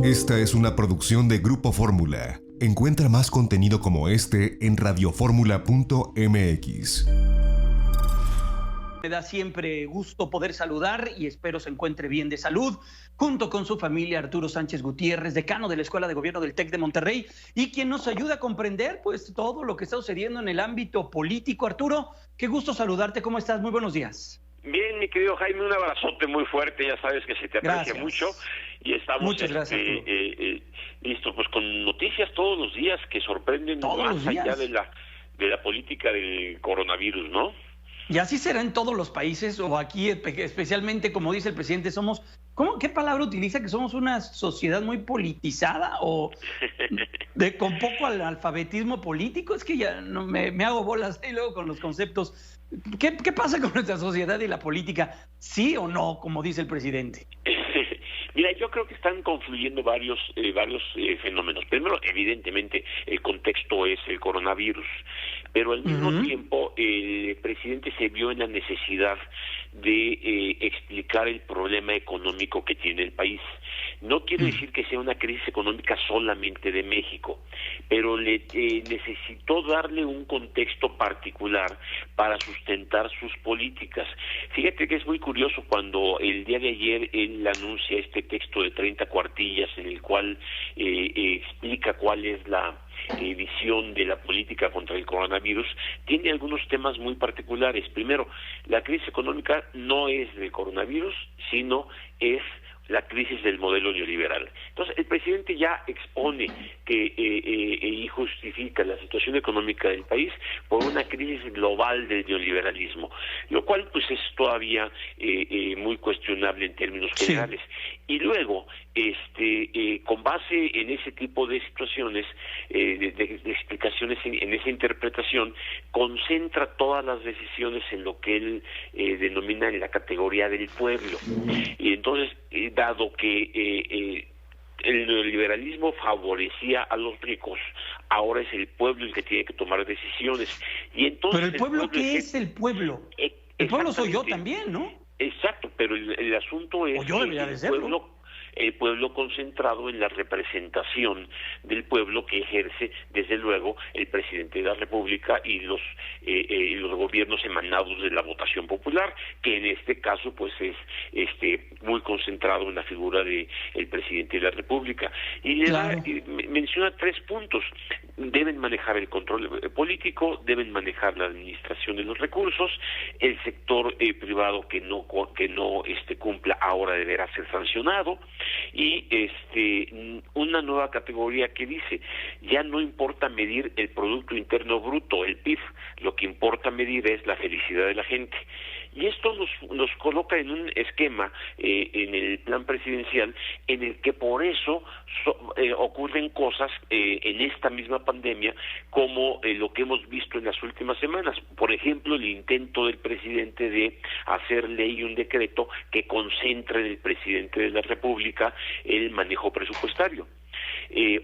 Esta es una producción de Grupo Fórmula. Encuentra más contenido como este en radioformula.mx. Me da siempre gusto poder saludar y espero se encuentre bien de salud, junto con su familia Arturo Sánchez Gutiérrez, decano de la Escuela de Gobierno del TEC de Monterrey, y quien nos ayuda a comprender pues todo lo que está sucediendo en el ámbito político. Arturo, qué gusto saludarte, ¿cómo estás? Muy buenos días. Bien, mi querido Jaime, un abrazote muy fuerte, ya sabes que se te aprecia mucho y estamos Muchas gracias, listos pues con noticias todos los días que sorprenden más allá de la política del coronavirus, ¿no? Y así será en todos los países, o aquí especialmente, como dice el presidente, somos, ¿qué palabra utiliza? ¿Que somos una sociedad muy politizada o con poco alfabetismo político? Es que ya no me hago bolas y luego con los conceptos. ¿Qué pasa con nuestra sociedad y la política? ¿Sí o no, como dice el presidente? Mira, yo creo que están confluyendo varios fenómenos. Primero, evidentemente, el contexto es el coronavirus, pero al mismo tiempo el presidente se vio en la necesidad de explicar el problema económico que tiene el país. No quiere decir que sea una crisis económica solamente de México, pero necesitó darle un contexto particular para sustentar sus políticas. Fíjate que es muy curioso cuando el día de ayer él anuncia este texto de 30 cuartillas en el cual explica cuál es la visión de la política contra el coronavirus. Tiene algunos temas muy particulares. Primero, la crisis económica no es del coronavirus, sino es la crisis del modelo neoliberal. Entonces, el presidente ya expone y justifica la situación económica del país por una crisis global del neoliberalismo, lo cual pues es todavía muy cuestionable en términos generales. Y luego, con base en ese tipo de situaciones, de explicaciones, en esa interpretación, concentra todas las decisiones en lo que él denomina en la categoría del pueblo. Y entonces, dado que el neoliberalismo favorecía a los ricos, ahora es el pueblo el que tiene que tomar decisiones. Y entonces, pero el pueblo, ¿qué es el pueblo? El pueblo soy yo también, ¿no? Exacto, pero el asunto es el pueblo concentrado en la representación del pueblo que ejerce, desde luego, el presidente de la República y los gobiernos emanados de la votación popular, que en este caso pues es muy concentrado en la figura de el presidente de la República. Y menciona 3 puntos: deben manejar el control político, deben manejar la administración de los recursos, el sector privado que no cumpla ahora deberá ser sancionado, y una nueva categoría que dice: ya no importa medir el Producto Interno Bruto, el PIB, lo que importa medir es la felicidad de la gente. Y esto nos coloca en un esquema en el plan presidencial en el que por eso ocurren cosas en esta misma pandemia como lo que hemos visto en las últimas semanas. Por ejemplo, el intento del presidente de hacer ley un decreto que concentre en el presidente de la República el manejo presupuestario.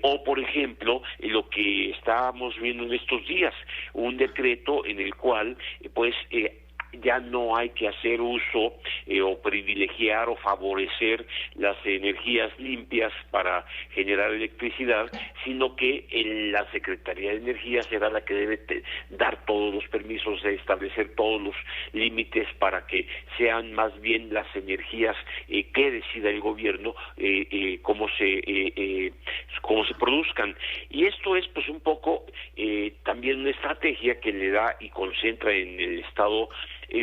O, por ejemplo, lo que estábamos viendo en estos días, un decreto en el cual, ya no hay que hacer uso o privilegiar o favorecer las energías limpias para generar electricidad, sino que la Secretaría de Energía será la que debe dar todos los permisos, establecer todos los límites para que sean más bien las energías que decida el gobierno cómo se produzcan. Y esto es pues un poco también una estrategia que le da y concentra en el Estado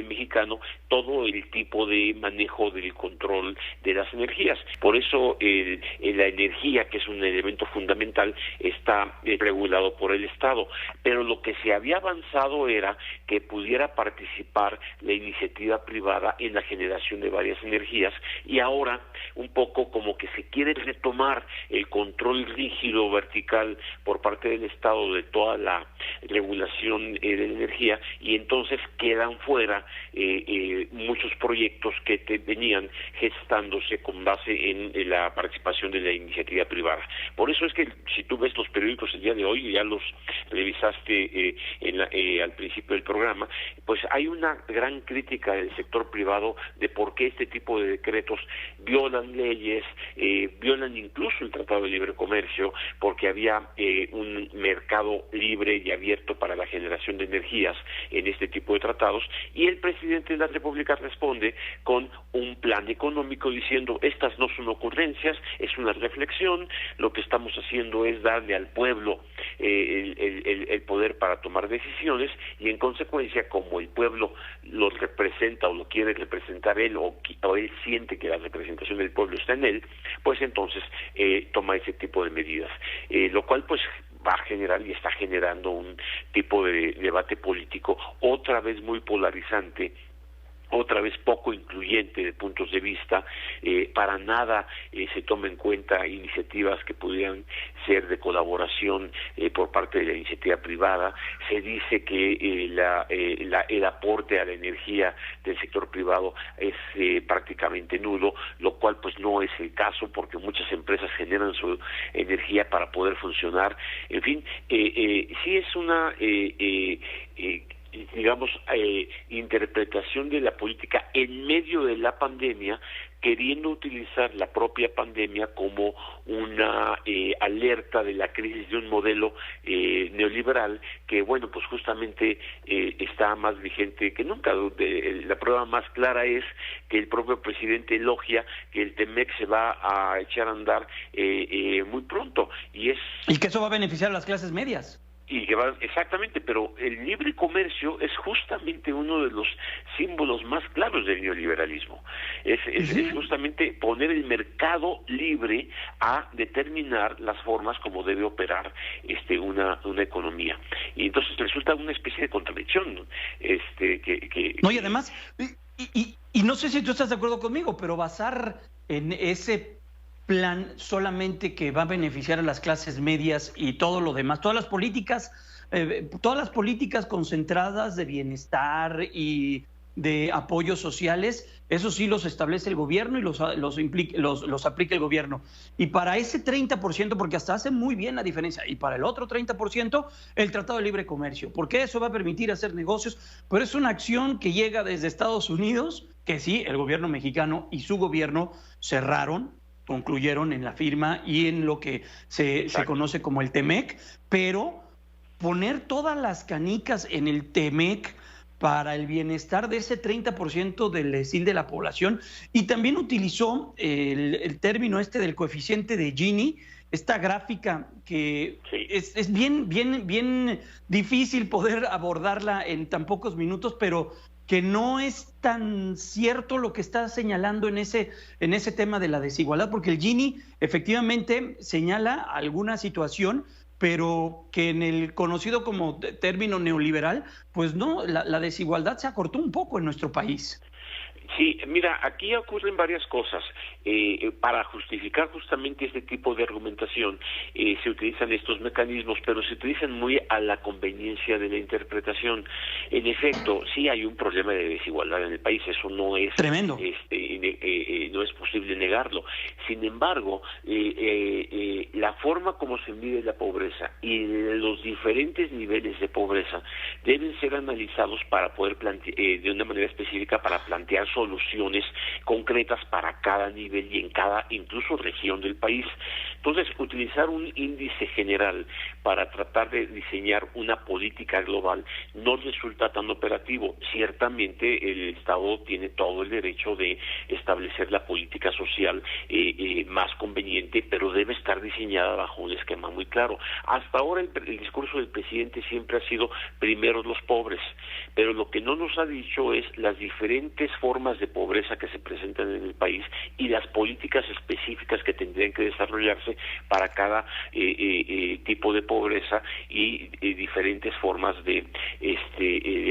mexicano todo el tipo de manejo del control de las energías. Por eso la energía, que es un elemento fundamental, está regulado por el Estado. Pero lo que se había avanzado era que pudiera participar la iniciativa privada en la generación de varias energías, y ahora un poco como que se quiere retomar el control rígido, vertical, por parte del Estado de toda la regulación de la energía, y entonces quedan fuera ya muchos proyectos que venían gestándose con base en la participación de la iniciativa privada. Por eso es que si tú ves los periódicos el día de hoy, ya los revisaste al principio del programa, pues hay una gran crítica del sector privado de por qué este tipo de decretos violan leyes, violan incluso el Tratado de Libre Comercio, porque había un mercado libre y abierto para la generación de energías en este tipo de tratados, y el presidente de la República responde con un plan económico diciendo: estas no son ocurrencias, es una reflexión, lo que estamos haciendo es darle al pueblo el poder para tomar decisiones, y en consecuencia, como el pueblo lo representa o lo quiere representar él, o él siente que la representación del pueblo está en él, pues entonces toma ese tipo de medidas, lo cual pues va a generar y está generando un tipo de debate político otra vez muy polarizante, otra vez poco incluyente de puntos de vista. Para nada se toma en cuenta iniciativas que pudieran ser de colaboración por parte de la iniciativa privada. Se dice que el aporte a la energía del sector privado es prácticamente nulo, lo cual pues no es el caso, porque muchas empresas generan su energía para poder funcionar. En fin, sí es una interpretación de la política en medio de la pandemia, queriendo utilizar la propia pandemia como una alerta de la crisis de un modelo neoliberal que, bueno, pues justamente está más vigente que nunca. La prueba más clara es que el propio presidente elogia que el TEMEC se va a echar a andar muy pronto, y que eso va a beneficiar a las clases medias. Exactamente, pero el libre comercio es justamente uno de los símbolos más claros del neoliberalismo. Es justamente poner el mercado libre a determinar las formas como debe operar una economía. Y entonces resulta una especie de contradicción, ¿no? No, y además, y no sé si tú estás de acuerdo conmigo, pero basar en ese plan solamente que va a beneficiar a las clases medias y todo lo demás, todas las políticas concentradas de bienestar y de apoyos sociales, eso sí los establece el gobierno y los aplica el gobierno. Y para ese 30%, porque hasta hace muy bien la diferencia, y para el otro 30%, el Tratado de Libre Comercio, porque eso va a permitir hacer negocios, pero es una acción que llega desde Estados Unidos, que sí, el gobierno mexicano y su gobierno concluyeron en la firma y en lo que se conoce como el TEMEC, pero poner todas las canicas en el TEMEC para el bienestar de ese 30% de la población, y también utilizó el término del coeficiente de Gini, esta gráfica que es bien difícil poder abordarla en tan pocos minutos, pero que no es tan cierto lo que está señalando en ese tema de la desigualdad, porque el Gini efectivamente señala alguna situación, pero que en el conocido como término neoliberal, pues no, la desigualdad se acortó un poco en nuestro país. Sí, mira, aquí ocurren varias cosas. Para justificar justamente este tipo de argumentación se utilizan estos mecanismos, pero se utilizan muy a la conveniencia de la interpretación. En efecto, sí hay un problema de desigualdad en el país, eso no es tremendo. No es posible negarlo. Sin embargo, la forma como se mide la pobreza y los diferentes niveles de pobreza deben ser analizados para poder de una manera específica para plantear soluciones concretas para cada nivel y en cada incluso región del país. Entonces, utilizar un índice general para tratar de diseñar una política global no resulta tan operativo. Ciertamente el Estado tiene todo el derecho de establecer la política social más conveniente, pero debe estar diseñada bajo un esquema muy claro. Hasta ahora el discurso del presidente siempre ha sido primero los pobres, pero lo que no nos ha dicho es las diferentes formas de pobreza que se presentan en el país y las políticas específicas que tendrían que desarrollarse para cada tipo de pobreza y diferentes formas de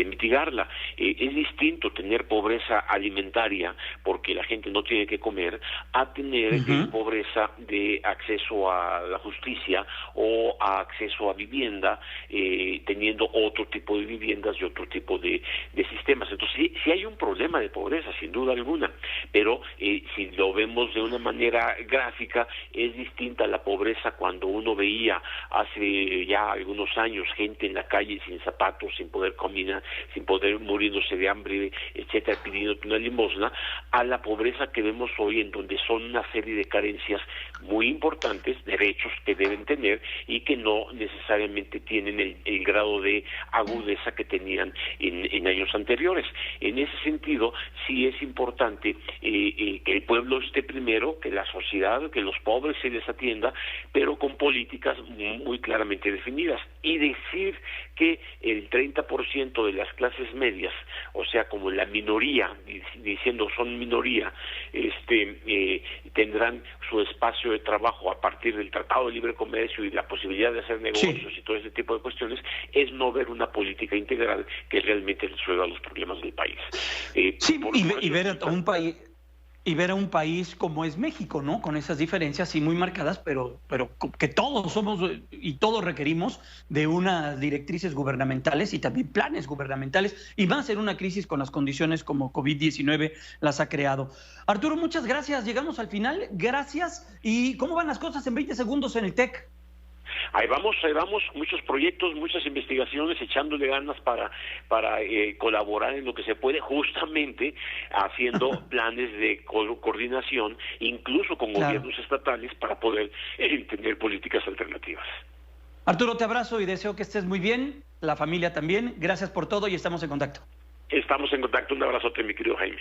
mitigarla. Es distinto tener pobreza alimentaria porque la gente no tiene que comer a tener pobreza de acceso acceso a la justicia o a acceso a vivienda, teniendo otro tipo de viviendas y otro tipo de sistemas. Entonces sí hay un problema de pobreza, sin duda alguna, pero si lo vemos de una manera gráfica, es distinta la pobreza cuando uno veía hace ya algunos años gente en la calle sin zapatos, sin poder caminar, sin poder, muriéndose de hambre, etcétera, pidiendo una limosna, a la pobreza que vemos hoy, en donde son una serie de carencias muy importantes, derechos que deben tener y que no necesariamente tienen el grado de agudeza que tenían en años anteriores. En ese sentido, sí es importante que el pueblo esté primero, que la sociedad, que los pobres se les atienda, pero con políticas muy claramente definidas. Y decir que el 30% de las clases medias, o sea, como la minoría, diciendo son minoría, tendrán su espacio de trabajo a partir del Tratado de Libre Comercio y la posibilidad de hacer negocios y todo ese tipo de cuestiones, es no ver una política integral que realmente resuelva los problemas del país. Y ver a un país... Y ver a un país como es México, ¿no? Con esas diferencias sí muy marcadas, pero que todos somos y todos requerimos de unas directrices gubernamentales y también planes gubernamentales, y más en una crisis con las condiciones como COVID-19 las ha creado. Arturo, muchas gracias. Llegamos al final. Gracias. ¿Y cómo van las cosas en 20 segundos en el TEC? Ahí vamos, muchos proyectos, muchas investigaciones, echándole ganas para colaborar en lo que se puede, justamente haciendo planes de coordinación, incluso con gobiernos estatales, para poder tener políticas alternativas. Arturo, te abrazo y deseo que estés muy bien, la familia también. Gracias por todo y estamos en contacto. Estamos en contacto. Un abrazote, mi querido Jaime.